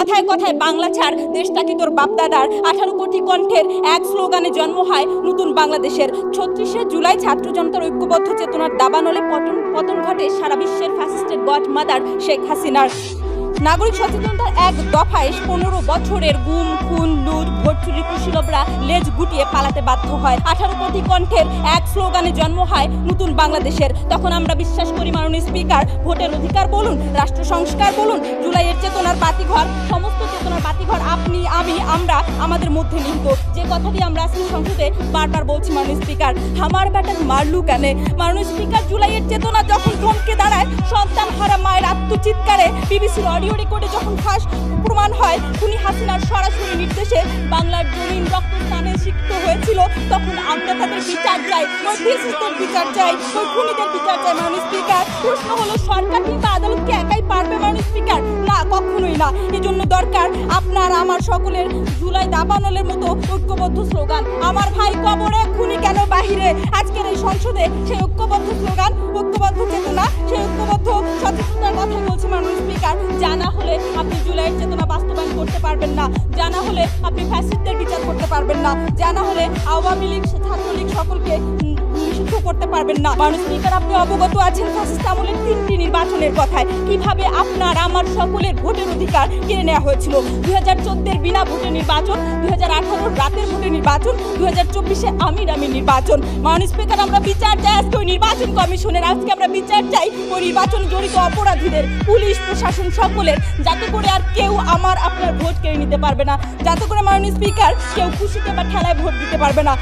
কথায় কথায় বাংলা ছাড়, দেশটা কি তোর বাপদাদার। 18 কোটি কণ্ঠের এক স্লোগানে জন্ম হয় নতুন বাংলাদেশের। 36শে জুলাই ছাত্র জনতার ঐক্যবদ্ধ চেতনার দাবানলে পতন ঘটে সারা বিশ্বের ফ্যাসিস্টের গডমাদার শেখ হাসিনার। নাগরিক সচেতনতার এক দফায় 15 বছরের গুম খুন লুট ভোট চুরি কুশীলবরা লেজ গুটিয়ে পালাতে বাধ্য হয়। 18 কোটি কণ্ঠের এক স্লোগানে জন্ম হয় নতুন বাংলাদেশের। তখন আমরা বিশ্বাস করি মাননীয় স্পিকার, ভোটের অধিকার বলুন, রাষ্ট্র সংস্কার বলুন, জুলাইয়ের চেতনার বাতিঘর, সমস্ত চেতনার বাতিঘর আপনি আমি আমরা আমাদের মধ্যে নিহিত। যে কথাটি আমরা আজকে সংসদে বারবার বলছি মাননীয় স্পিকার, আমার বেটা মারলু কেন। মাননীয় স্পিকার, জুলাইয়ের চেতনা যখন থমকে দাঁড়ায়, সন্তান হারা মায়ের আত্মচিৎকারে, বিবিসির অডিও রেকর্ডে যখন ফাঁস প্রমাণ হয় খুনি হাসিনার সরাসরি নির্দেশে বাংলার জমিন রক্তস্নানে সিক্ত হয়েছিল, তখন আমরা তাদের বিচার চাই, ওই ফ্যাসিস্টের বিচার চাই, ওই খুনিদের বিচার চাই। মাননীয় স্পিকার, প্রশ্ন হলো সরকার কিংবা আদালত কি একাই পারবে মাননীয় স্পিকার? না, কখনোই না। এজন্য দরকার আপনার আমার সকলের জুলাই দাবানলের মতো ঐক্যবদ্ধ স্লোগান। আমার ভাই কবরে, খুনি কেন বাহিরে। আজকের এই সংসদে সেই ঐক্যবদ্ধ স্লোগান, ঐক্যবদ্ধ চেতনা, সেই ঐক্যবদ্ধ সচেতনতার কথাই বলছি মাননীয় স্পিকার। জানা হলে আপনি জুলাইয়ের চেতনা বাস্তবায়ন করতে পারবেন না, জানা হলে আপনি ফ্যাসিস্টদের বিচার করতে পারবেন না, জানা হলে আওয়ামী লীগ ছাত্রলীগ সকলকে নিষিদ্ধ করতে পারবেন না। মাননীয় স্পিকার, আপনি অবগত আছেন ফ্যাসিস্ট আমলের 3টি নির্বাচনের কথায়, কিভাবে আপনার আমার সকলের ভোটের অধিকার কেড়ে নেওয়া হয়েছিল। 2014-এর বিনা ভোটের নির্বাচন, 2018-র রাতের ভোটের নির্বাচন, 2024-এ আমির নির্বাচন। মাননীয় স্পিকার, আমরা বিচার চাই আজকে ওই নির্বাচন কমিশনের, আজকে আমরা বিচার চাই ওই নির্বাচনে জড়িত অপরাধীদের, পুলিশ প্রশাসন সকলের, যাতে করে আর কেউ আমার আপনার ভোট কেড়ে নিতে পারবে না, যাতে করে মাননীয় স্পিকার কেউ খুশিতে বা ঠেলায় ভোট দিতে পারবে না।